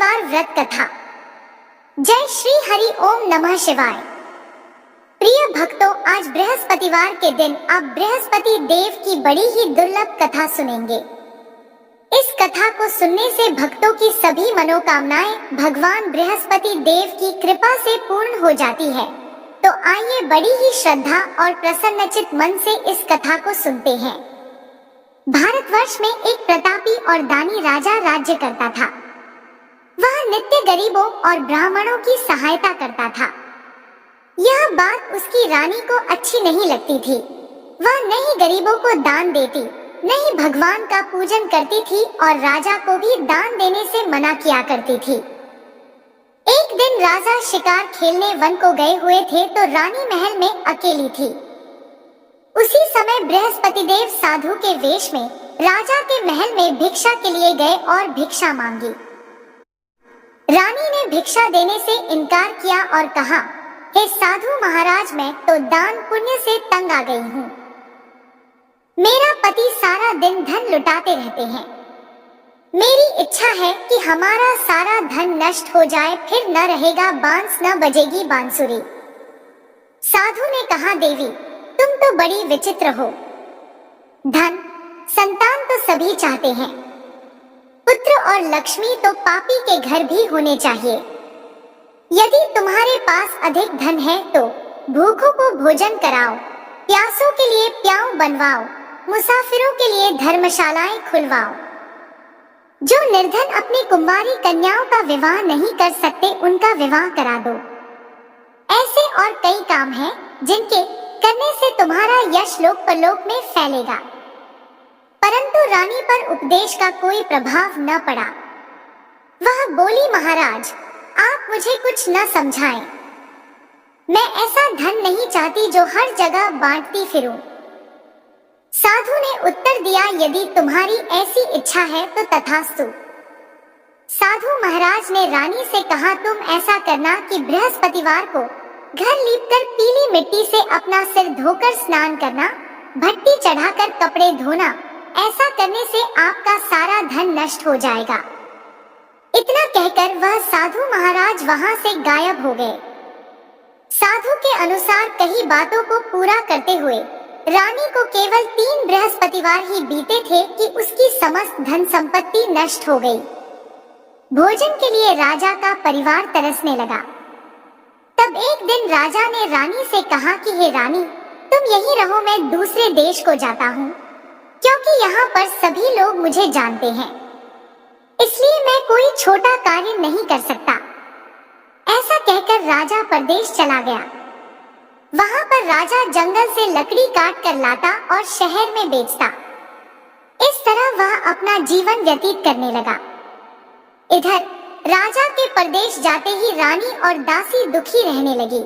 बृहस्पतिवार व्रत कथा। जय श्री हरि ओम नमः शिवाय। प्रिय भक्तों, आज बृहस्पतिवार के दिन आप बृहस्पति देव की बड़ी ही दुर्लभ कथा सुनेंगे। इस कथा को सुनने से भक्तों की सभी मनोकामनाएं भगवान बृहस्पति देव की कृपा से पूर्ण हो जाती है। तो आइए बड़ी ही श्रद्धा और प्रसन्नचित मन से इस कथा को सुनते हैं। भारतवर्ष में एक प्रतापी और दानी राजा राज्य करता था। वह नित्य गरीबों और ब्राह्मणों की सहायता करता था। यह बात उसकी रानी को अच्छी नहीं लगती थी। वह न ही गरीबों को दान देती, न ही भगवान का पूजन करती थी और राजा को भी दान देने से मना किया करती थी। एक दिन राजा शिकार खेलने वन को गए हुए थे तो रानी महल में अकेली थी। उसी समय बृहस्पति देव साधु के वेश में राजा के महल में भिक्षा के लिए गए और भिक्षा मांगी। रानी ने भिक्षा देने से इनकार किया और कहा, हे साधु महाराज, मैं तो दान पुण्य से तंग आ गई हूँ। मेरा पति सारा दिन धन लुटाते रहते हैं। मेरी इच्छा है कि हमारा सारा धन नष्ट हो जाए, फिर न रहेगा बांस, न बजेगी बांसुरी। साधु ने कहा, देवी तुम तो बड़ी विचित्र हो। धन संतान तो सभी चाहते हैं, पुत्र और लक्ष्मी तो पापी के घर भी होने चाहिए। यदि तुम्हारे पास अधिक धन है तो भूखों को भोजन कराओ, प्यासों के लिए प्याऊ बनवाओ, मुसाफिरों के लिए धर्मशालाएं खुलवाओ। जो निर्धन अपनी कुंवारी कन्याओं का विवाह नहीं कर सकते, उनका विवाह करा दो। ऐसे और कई काम हैं जिनके करने से तुम्हारा यश लोक परलोक में फैलेगा। परंतु रानी पर उपदेश का कोई प्रभाव न पड़ा। वह बोली, महाराज आप मुझे कुछ न समझाएं। मैं ऐसा धन नहीं चाहती जो हर जगह बांटती फिरूं। साधु ने उत्तर दिया, यदि तुम्हारी ऐसी इच्छा है तो तथास्तु। साधु महाराज ने रानी से कहा, तुम ऐसा करना कि बृहस्पतिवार को घर लीपकर पीली मिट्टी से अपना सिर धोकर स्नान करना, भट्टी चढ़ाकर कपड़े धोना। ऐसा करने से आपका सारा धन नष्ट हो जाएगा। इतना कहकर वह साधु महाराज वहां से गायब हो गए। साधु के अनुसार कई बातों को पूरा करते हुए रानी को केवल 3 बृहस्पतिवार ही बीते थे कि उसकी समस्त धन संपत्ति नष्ट हो गई। भोजन के लिए राजा का परिवार तरसने लगा। तब एक दिन राजा ने रानी से कहा कि हे रानी, तुम यहीं रहो, मैं दूसरे देश को जाता हूँ, क्योंकि यहाँ पर सभी लोग मुझे जानते हैं। इसलिए मैं कोई छोटा कार्य नहीं कर सकता। ऐसा कहकर राजा परदेश चला गया। वहां पर राजा जंगल से लकड़ी काट कर लाता और शहर में बेचता। इस तरह वह अपना जीवन व्यतीत करने लगा। इधर राजा के परदेश जाते ही रानी और दासी दुखी रहने लगी।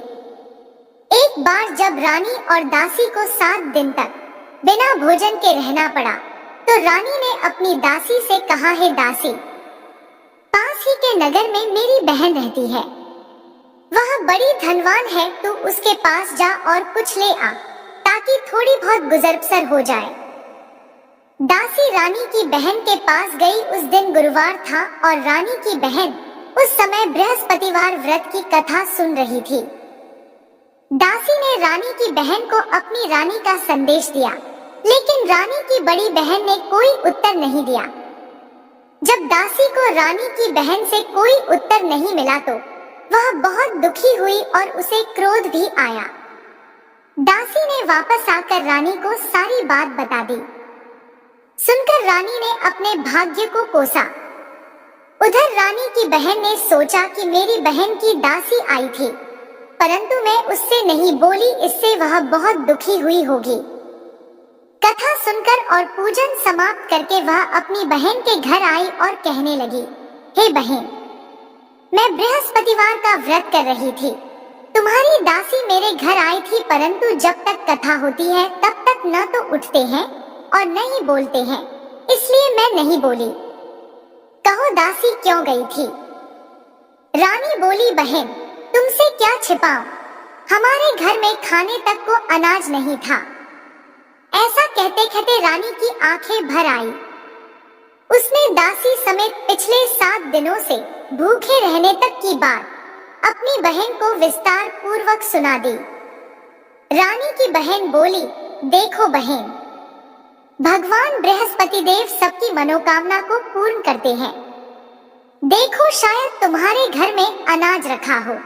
एक बार जब रानी और दासी को 7 दिन तक बिना भोजन के रहना पड़ा तो रानी ने अपनी दासी से कहा, हे दासी, पास ही के नगर में मेरी बहन रहती है। वह बड़ी धनवान है, तू उसके पास जा और कुछ ले आ, ताकि थोड़ी बहुत गुजर बसर हो जाए। दासी रानी की बहन के पास गई। उस दिन गुरुवार था और रानी की बहन उस समय बृहस्पतिवार व्रत की कथा सुन रही थी। दासी ने रानी की बहन को अपनी रानी का संदेश दिया, लेकिन रानी की बड़ी बहन ने कोई उत्तर नहीं दिया। जब दासी को रानी की बहन से कोई उत्तर नहीं मिला तो वह बहुत दुखी हुई और उसे क्रोध भी आया। दासी ने वापस आकर रानी को सारी बात बता दी। सुनकर रानी ने अपने भाग्य को कोसा। उधर रानी की बहन ने सोचा कि मेरी बहन की दासी आई थी, परंतु मैं उससे नहीं बोली, इससे वह बहुत दुखी हुई होगी। कथा सुनकर और पूजन समाप्त करके वह अपनी बहन के घर आई और कहने लगी, हे बहन, मैं बृहस्पतिवार का व्रत कर रही थी। तुम्हारी दासी मेरे घर आई थी, परंतु जब तक कथा होती है तब तक न तो उठते हैं और न ही बोलते हैं, इसलिए मैं नहीं बोली। कहो दासी क्यों गई थी? रानी बोली, बहन तुमसे क्या छिपाऊं, हमारे घर में खाने तक को अनाज नहीं था। ऐसा कहते कहते रानी की आंखें भर आई। उस उसने दासी समेत पिछले 7 दिनों से भूखे रहने तक की बात अपनी बहन को विस्तार पूर्वक सुना दी। रानी की बहन बोली, देखो बहन, भगवान बृहस्पति देव सबकी मनोकामना को पूर्ण करते हैं। देखो शायद तुम्हारे घर में अनाज रखा हो।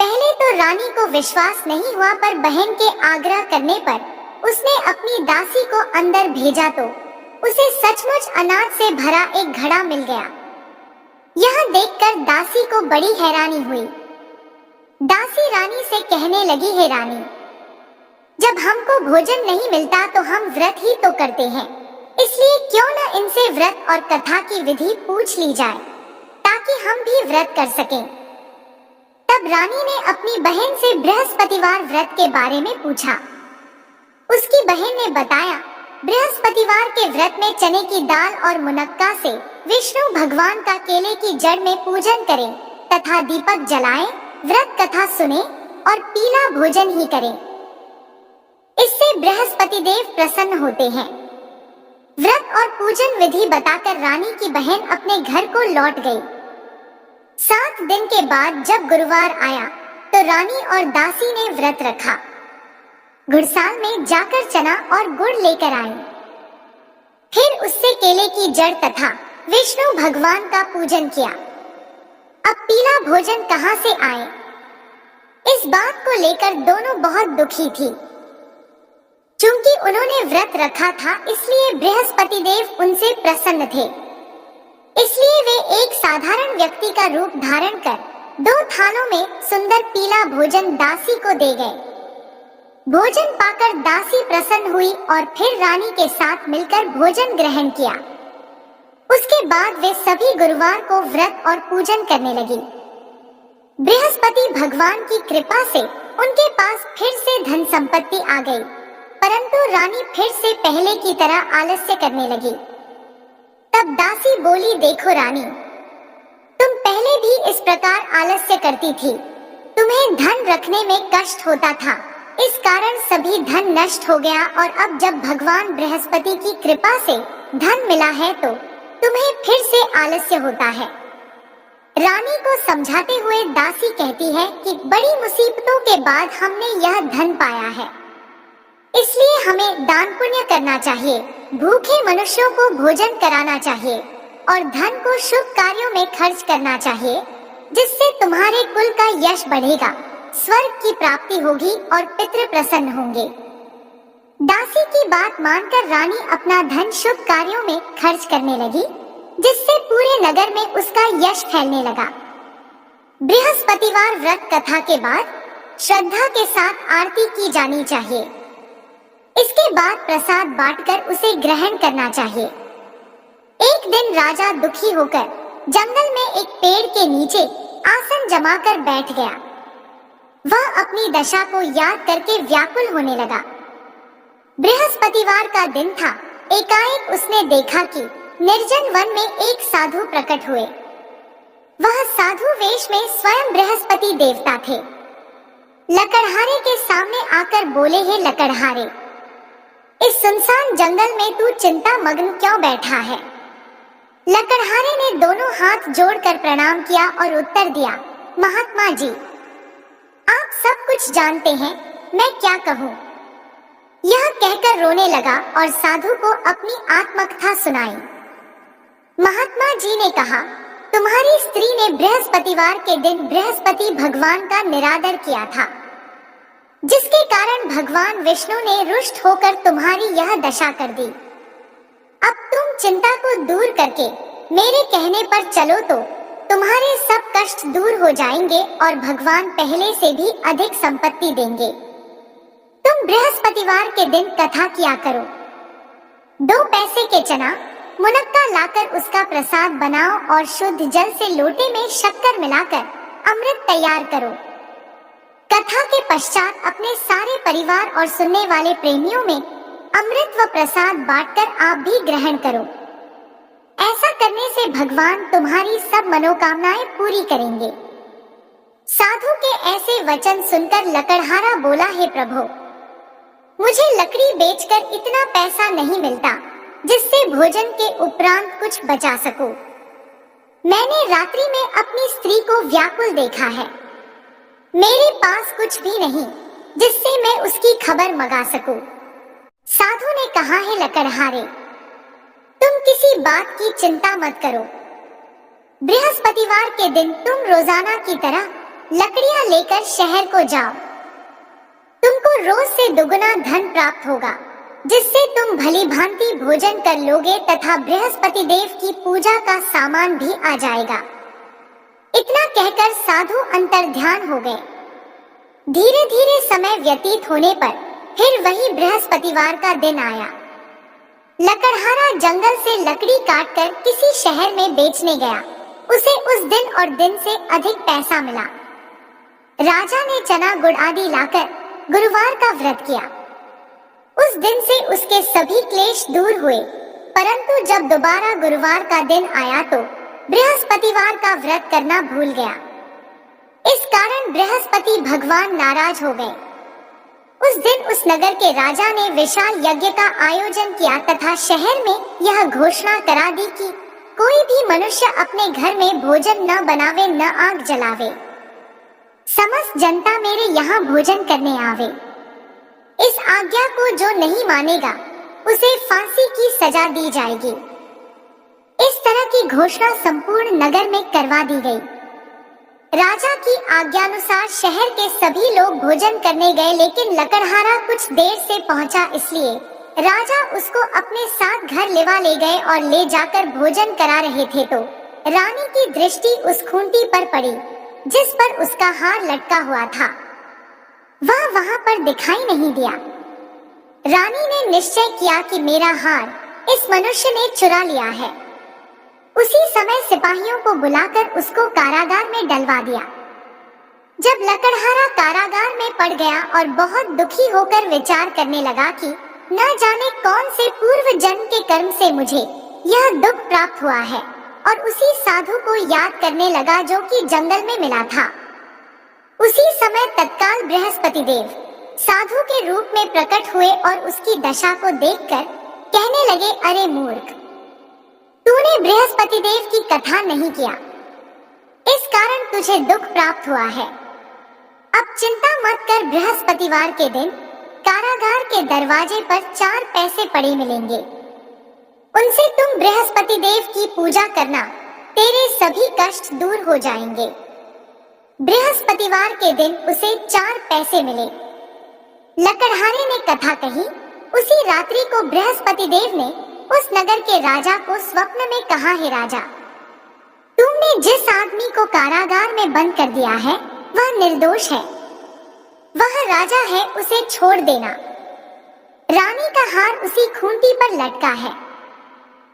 पहले तो रानी को विश्वास नहीं हुआ, पर बहन के आग्रह करने पर उसने अपनी दासी को अंदर भेजा तो उसे सचमुच अनाज से भरा एक घड़ा मिल गया। यह देखकर दासी को बड़ी हैरानी हुई। दासी रानी से कहने लगी, हे रानी, जब हमको भोजन नहीं मिलता तो हम व्रत ही तो करते हैं, इसलिए क्यों न इनसे व्रत और कथा की विधि पूछ ली जाए ताकि हम भी व्रत कर सकें। तब रानी ने अपनी बहन से बृहस्पतिवार व्रत के बारे में पूछा। उसकी बहन ने बताया, बृहस्पतिवार के व्रत में चने की दाल और मुनक्का से विष्णु भगवान का केले की जड़ में पूजन करें तथा दीपक जलाएं, व्रत कथा सुने और पीला भोजन ही करें। इससे बृहस्पति देव प्रसन्न होते हैं। व्रत और पूजन विधि बताकर रानी की बहन अपने घर को लौट गई। 7 दिन के बाद जब गुरुवार आया तो रानी और दासी ने व्रत रखा। घुड़साल में जाकर चना और गुड़ लेकर आई। फिर उससे केले की जड़ तथा विष्णु भगवान का पूजन किया। अब पीला भोजन कहाँ से आए? इस बात को लेकर दोनों बहुत दुखी थी। चूंकि उन्होंने व्रत रखा था इसलिए बृहस्पति देव उनसे प्रसन्न थे, इसलिए वे एक साधारण व्यक्ति का रूप धारण कर 2 थालों में सुंदर पीला भोजन दासी को दे गए। भोजन पाकर दासी प्रसन्न हुई और फिर रानी के साथ मिलकर भोजन ग्रहण किया। उसके बाद वे सभी गुरुवार को व्रत और पूजन करने लगी। बृहस्पति भगवान की कृपा से उनके पास फिर से धन संपत्ति आ गई, परंतु रानी फिर से पहले की तरह आलस्य करने लगी। तब दासी बोली, देखो रानी, तुम पहले भी इस प्रकार आलस्य करती थी। तुम्हें धन रखने में कष्ट होता था, इस कारण सभी धन नष्ट हो गया, और अब जब भगवान बृहस्पति की कृपा से धन मिला है तो तुम्हें फिर से आलस्य होता है। रानी को समझाते हुए दासी कहती है कि बड़ी मुसीबतों के बाद हमने यह धन पाया है, इसलिए हमें दान पुण्य करना चाहिए, भूखे मनुष्यों को भोजन कराना चाहिए और धन को शुभ कार्यों में खर्च करना चाहिए, जिससे तुम्हारे कुल का यश बढ़ेगा, स्वर्ग की प्राप्ति होगी और पितृ प्रसन्न होंगे। दासी की बात मानकर रानी अपना धन शुभ कार्यों में खर्च करने लगी, जिससे पूरे नगर में उसका यश फैलने लगा। बृहस्पतिवार व्रत कथा के बाद श्रद्धा के साथ आरती की जानी चाहिए। इसके बाद प्रसाद बांटकर उसे ग्रहण करना चाहिए। एक दिन राजा दुखी होकर जंगल में एक पेड़ के नीचे आसन जमाकर बैठ गया। वह अपनी दशा को याद करके व्याकुल होने लगा। बृहस्पतिवार का दिन था। एकाएक उसने देखा कि निर्जन वन में एक साधु प्रकट हुए। वह साधु वेश में स्वयं बृहस्पति देवता थे। लकड़हारे के सामने आकर बोले, हे लकड़हारे, इस सुनसान जंगल में तू चिंता मग्न क्यों बैठा है? लकड़हारे ने दोनों हाथ जोड़कर प्रणाम किया और उत्तर दिया, महात्मा जी, आप सब कुछ जानते हैं, मैं क्या कहूँ? यह कहकर रोने लगा और साधु को अपनी आत्मकथा सुनाई। महात्मा जी ने कहा, तुम्हारी स्त्री ने बृहस्पतिवार के दिन बृहस्पति भगवान का निरादर किया था, जिसके कारण भगवान विष्णु ने रुष्ट होकर तुम्हारी यह दशा कर दी। अब तुम चिंता को दूर करके मेरे कहने पर चलो तो तुम्हारे सब कष्ट दूर हो जाएंगे और भगवान पहले से भी अधिक संपत्ति देंगे। तुम बृहस्पतिवार के दिन कथा किया करो। 2 पैसे के चना मुनक्का लाकर उसका प्रसाद बनाओ और शुद्ध जल से लोटे में शक्कर मिलाकर अमृत तैयार करो। कथा के पश्चात अपने सारे परिवार और सुनने वाले प्रेमियों में अमृत व प्रसाद बांटकर आप भी ग्रहण करो। ऐसा करने से भगवान तुम्हारी सब मनोकामनाएं पूरी करेंगे। साधु के ऐसे वचन सुनकर लकड़हारा बोला, हे प्रभु, मुझे लकड़ी बेचकर इतना पैसा नहीं मिलता, जिससे भोजन के उपरांत कुछ बचा सकूं। मैंने रात्रि में अपनी स्त्री को व्याकुल देखा है। मेरे पास कुछ भी नहीं जिससे मैं उसकी खबर मंगा सकूं। साधु ने कहा, है लकड़हारे, तुम किसी बात की चिंता मत करो। बृहस्पतिवार के दिन तुम रोजाना की तरह लकड़ियां लेकर शहर को जाओ। तुमको रोज से दुगुना धन प्राप्त होगा, जिससे तुम भली भांति भोजन कर लोगे तथा बृहस्पति देव की पूजा का सामान भी आ जाएगा। इतना कहकर साधु अंतर्ध्यान हो गए। धीरे धीरे समय व्यतीत होने पर फिर वही बृहस्पतिवार का दिन आया। लकड़हारा जंगल से लकड़ी काटकर किसी शहर में बेचने गया। उसे उस दिन और दिन से अधिक पैसा मिला। राजा ने चना गुड़ आदि लाकर गुरुवार का व्रत किया। उस दिन से उसके सभी क्लेश दूर हुए, परंतु जब दोबारा गुरुवार का दिन आया तो बृहस्पतिवार का व्रत करना भूल गया। इस कारण बृहस्पति भगवान नाराज हो गए। उस दिन उस नगर के राजा ने विशाल यज्ञ का आयोजन किया तथा शहर में यह घोषणा करा दी कि कोई भी मनुष्य अपने घर में भोजन न बनावे न आग जलावे। समस्त जनता मेरे यहाँ भोजन करने आवे। इस आज्ञा को जो नहीं मानेगा उसे फांसी की सजा दी जाएगी। इस तरह की घोषणा संपूर्ण नगर में करवा दी गई। राजा की आज्ञानुसार शहर के सभी लोग भोजन करने गए, लेकिन लकड़हारा कुछ देर से पहुंचा, इसलिए राजा उसको अपने साथ घर ले गए और ले जाकर भोजन करा रहे थे तो रानी की दृष्टि उस खूंटी पर पड़ी जिस पर उसका हार लटका हुआ था। वह वहां पर दिखाई नहीं दिया। रानी ने निश्चय किया कि मेरा हार इस मनुष्य ने चुरा लिया है। उसी समय सिपाहियों को बुलाकर उसको कारागार में डलवा दिया। जब लकड़हारा कारागार में पड़ गया और बहुत दुखी होकर विचार करने लगा कि न जाने कौन से पूर्व जन्म के कर्म से मुझे यह दुख प्राप्त हुआ है, और उसी साधु को याद करने लगा जो कि जंगल में मिला था। उसी समय तत्काल बृहस्पति देव साधु के रूप में प्रकट हुए और उसकी दशा को देखकर कहने लगे, अरे मूर्ख, तूने बृहस्पति देव की कथा नहीं किया, इस कारण तुझे दुख प्राप्त हुआ है। अब चिंता मत कर, बृहस्पतिवार के दिन कारागार के दरवाजे पर 4 पैसे पड़े मिलेंगे। उनसे तुम बृहस्पति देव की पूजा करना, तेरे सभी कष्ट दूर हो जाएंगे। बृहस्पतिवार के दिन उसे 4 पैसे मिले। लकड़हारे ने कथा कही। उसी रात्रि को बृहस्पति देव ने उस नगर के राजा को स्वप्न में कहा, है राजा, तुमने जिस आदमी को कारागार में बंद कर दिया है वह निर्दोष है। वह राजा है, उसे छोड़ देना। रानी का हार उसी खूंटी पर लटका है।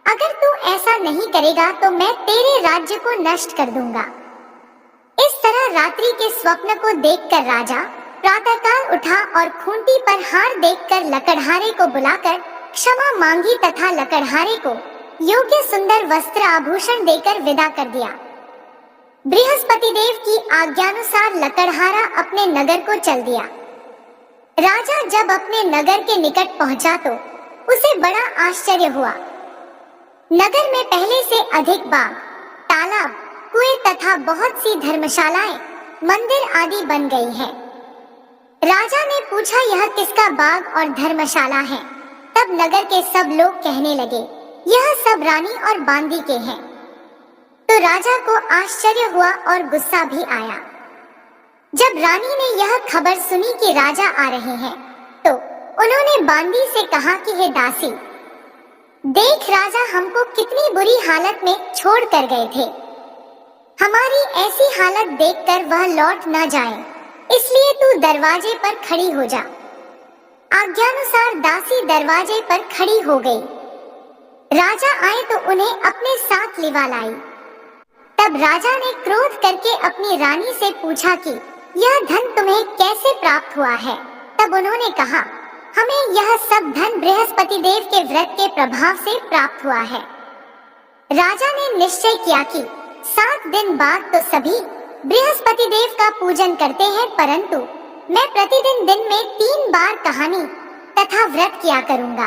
अगर तू ऐसा नहीं करेगा तो मैं तेरे राज्य को नष्ट कर दूंगा। इस तरह रात्रि के स्वप्न को देखकर राजा प्रातःकाल उठा और खूंटी पर हार देखकर लकड़हारे को बुलाकर क्षमा मांगी तथा लकड़हारे को योग्य सुंदर वस्त्र आभूषण देकर विदा कर दिया। बृहस्पति देव की आज्ञानुसार लकड़हारा अपने नगर को चल दिया। राजा जब अपने नगर के निकट पहुंचा तो उसे बड़ा आश्चर्य हुआ। नगर में पहले से अधिक बाग, तालाब, कुएं तथा बहुत सी धर्मशालाएं, मंदिर आदि बन गई है। राजा ने पूछा, यह किसका बाग और धर्मशाला है? तब नगर के सब लोग कहने लगे, यह सब रानी और बांदी के हैं। तो राजा को आश्चर्य हुआ और गुस्सा भी आया। जब रानी ने यह खबर सुनी कि राजा आ रहे हैं तो उन्होंने बांदी से कहा कि हे दासी, देख राजा हमको कितनी बुरी हालत में छोड़ कर गए थे। हमारी ऐसी हालत देखकर वह लौट न जाए, इसलिए तू दरवाजे पर खड़ी हो जा। आज्ञानुसार दासी दरवाजे पर खड़ी हो गई। राजा आए तो उन्हें अपने साथ लिवा लाई। तब राजा ने क्रोध करके अपनी रानी से पूछा कि यह धन तुम्हें कैसे प्राप्त हुआ है? तब उन्होंने कहा, हमें यह सब धन बृहस्पति देव के व्रत के प्रभाव से प्राप्त हुआ है। राजा ने निश्चय किया कि 7 दिन बाद तो सभी बृहस्पति देव का पूजन करते हैं, परंतु मैं प्रतिदिन दिन में 3 बार कहानी तथा व्रत किया करूंगा।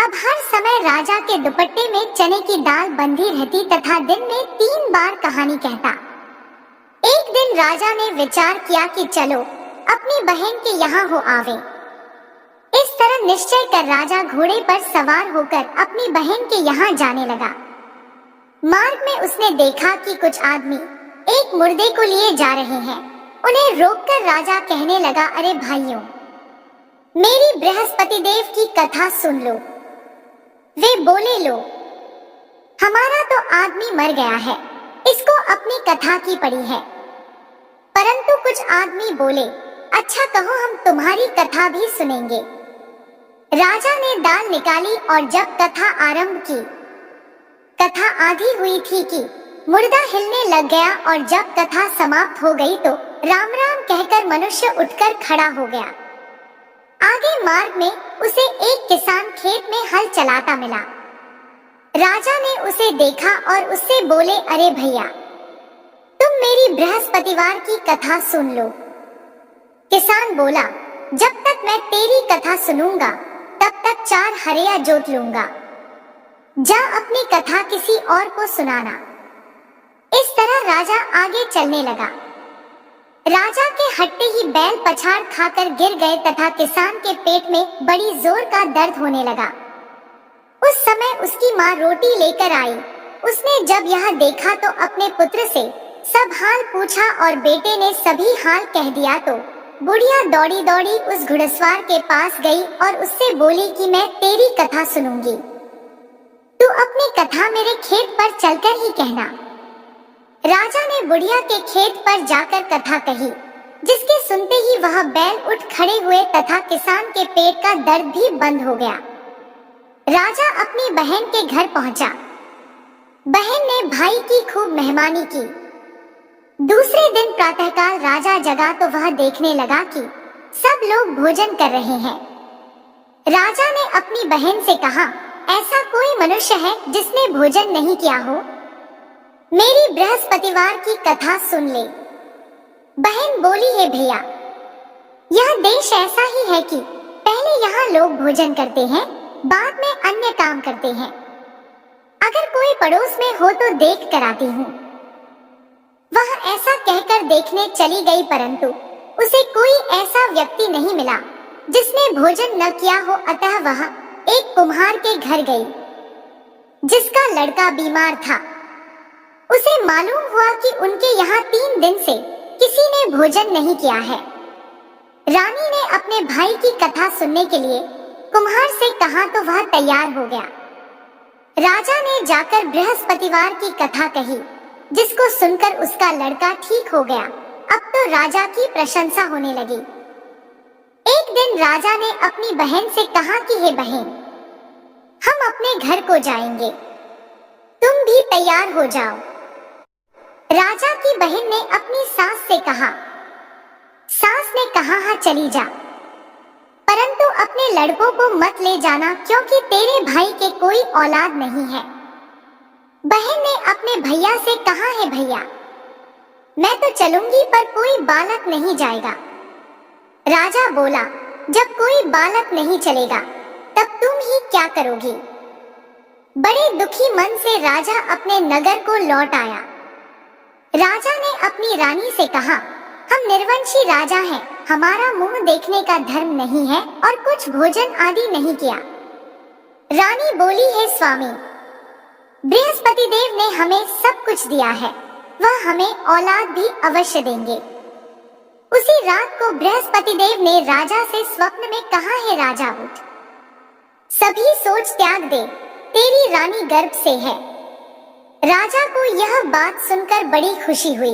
अब हर समय राजा के दुपट्टे में चने की दाल बंधी रहती तथा दिन में 3 बार कहानी कहता। एक दिन राजा ने विचार किया कि चलो अपनी बहन के यहाँ हो आवे। इस तरह निश्चय कर राजा घोड़े पर सवार होकर अपनी बहन के यहाँ जाने लगा। मार्ग में उसने देखा कि कुछ आदमी एक मुर्दे को लिए जा रहे हैं। उन्हें रोककर राजा कहने लगा, अरे भाइयों, मेरी बृहस्पति देव की कथा सुन लो। वे बोले, लो, हमारा तो आदमी मर गया है, इसको अपनी कथा की पड़ी है। परंतु कुछ आदमी बोले, अच्छा कहो, हम तुम्हारी कथा भी सुनेंगे। राजा ने दाल निकाली और जब कथा आरंभ की, कथा आधी हुई थी कि मुर्दा हिलने लग गया और जब कथा समाप्त हो गई तो राम राम कहकर मनुष्य उठकर खड़ा हो गया। आगे मार्ग में उसे एक किसान खेत में हल चलाता मिला। राजा ने उसे देखा और उससे बोले, अरे भैया, तुम मेरी बृहस्पतिवार की कथा सुन लो। किसान बोला, जब तक मैं तेरी कथा सुनूंगा तब तक 4 हरिया जोत लूंगा। जा अपनी कथा किसी और को सुनाना। इस तरह राजा आगे चलने लगा। राजा के हटते ही बैल पछाड़ खाकर गिर गए तथा किसान के पेट में बड़ी जोर का दर्द होने लगा। उस समय उसकी माँ रोटी लेकर आई। उसने जब यह देखा तो अपने पुत्र से सब हाल पूछा और बेटे ने सभी हाल कह दिया तो बुढ़िया दौड़ी दौड़ी उस घुड़सवार के पास गई और उससे बोली कि मैं तेरी कथा सुनूंगी, तू अपनी कथा मेरे खेत पर चलकर ही कहना। राजा ने बुढ़िया के खेत पर जाकर कथा कही, जिसके सुनते ही वह बैल उठ खड़े हुए तथा किसान के पेट का दर्द भी बंद हो गया। राजा अपनी बहन के घर पहुंचा। बहन ने भाई की खूब मेहमानी की। दूसरे दिन प्रातःकाल राजा जगा तो वह देखने लगा कि सब लोग भोजन कर रहे हैं। राजा ने अपनी बहन से कहा, ऐसा कोई मनुष्य है जिसने भोजन नहीं किया हो? मेरी बृहस्पतिवार की कथा सुन ले। बहन बोली, है भैया, यह देश ऐसा ही है कि पहले यहाँ लोग भोजन करते हैं, बाद में अन्य काम करते हैं। अगर कोई पड़ोस में हो तो देख कर आती हूँ। वह ऐसा कहकर देखने चली गई, परंतु उसे कोई ऐसा व्यक्ति नहीं मिला जिसने भोजन न किया हो। अतः वह एक कुम्हार के घर गई, जिसका लड़का बीमार था। उसे मालूम हुआ कि उनके यहाँ 3 दिन से किसी ने भोजन नहीं किया है। रानी ने अपने भाई की कथा सुनने के लिए कुम्हार से कहा तो वह तैयार हो गया। राजा ने जाकर बृहस्पतिवार की कथा कही, जिसको सुनकर उसका लड़का ठीक हो गया। अब तो राजा की प्रशंसा होने लगी। एक दिन राजा ने अपनी बहन से कहा कि हे बहन, हम अपने घर को जाएंगे, तुम भी तैयार हो जाओ। राजा की बहन ने अपनी सास से कहा। सास ने कहा, हाँ चली जा, परंतु अपने लड़कों को मत ले जाना, क्योंकि तेरे भाई के कोई औलाद नहीं है। बहन ने अपने भैया से कहा, है भैया, मैं तो चलूंगी पर कोई बालक नहीं जाएगा। राजा बोला, जब कोई बालक नहीं चलेगा तब तुम ही क्या करोगी? बड़े दुखी मन से राजा अपने नगर को लौट आया। राजा ने अपनी रानी से कहा, हम निर्वंशी राजा हैं, हमारा मुंह देखने का धर्म नहीं है और कुछ भोजन आदि नहीं किया। रानी बोली, है स्वामी, बृहस्पति देव ने हमें सब कुछ दिया है, वह हमें औलाद भी अवश्य देंगे। उसी रात को बृहस्पति देव ने राजा से स्वप्न में कहा, है राजा उठ, सभी सोच त्याग दे, तेरी रानी गर्भ से है। राजा को यह बात सुनकर बड़ी खुशी हुई।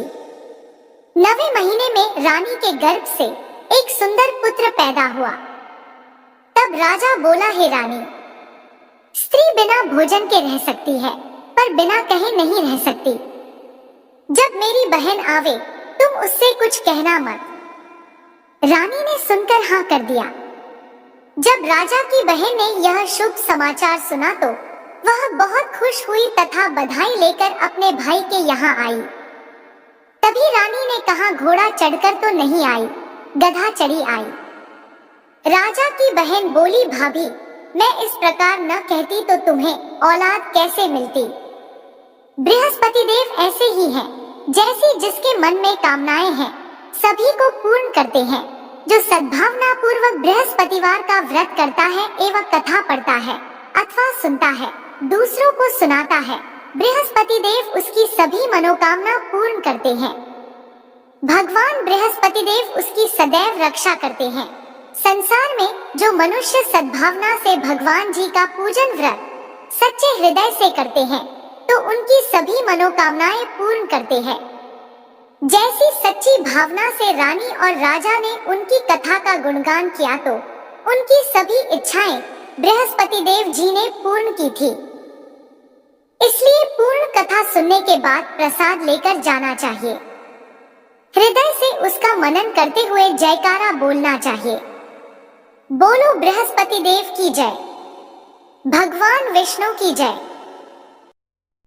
9वें महीने में रानी के गर्भ से एक सुंदर पुत्र पैदा हुआ। तब राजा बोला, हे रानी, स्त्री बिना भोजन के रह सकती है, पर बिना कहे नहीं रह सकती। जब मेरी बहन आवे तुम उससे कुछ कहना मत। रानी ने सुनकर हाँ कर दिया। जब राजा की बहन ने यह शुभ समाचार सुना तो वह बहुत खुश हुई तथा बधाई लेकर अपने भाई के यहाँ आई। तभी रानी ने कहा, घोड़ा चढ़कर तो नहीं आई, गधा चढ़ी आई। राजा की बहन बोली, भाभी, मैं इस प्रकार न कहती तो तुम्हें औलाद कैसे मिलती। बृहस्पति देव ऐसे ही हैं, जैसे जिसके मन में कामनाएं हैं सभी को पूर्ण करते हैं। जो सद्भावना पूर्वक बृहस्पतिवार का व्रत करता है एवं कथा पढ़ता है अथवा सुनता है, दूसरों को सुनाता है, बृहस्पति देव उसकी सभी मनोकामना पूर्ण करते हैं। भगवान बृहस्पति देव उसकी सदैव रक्षा करते हैं। संसार में जो मनुष्य सद्भावना से भगवान जी का पूजन व्रत सच्चे हृदय से करते हैं तो उनकी सभी मनोकामनाएं पूर्ण करते हैं। जैसी सच्ची भावना से रानी और राजा ने उनकी कथा का गुणगान किया तो उनकी सभी इच्छाएं बृहस्पति देव जी ने पूर्ण की थी। इसलिए पूर्ण कथा सुनने के बाद प्रसाद लेकर जाना चाहिए। हृदय से उसका मनन करते हुए जयकारा बोलना चाहिए। बोलो बृहस्पति देव की जय, भगवान विष्णु की जय।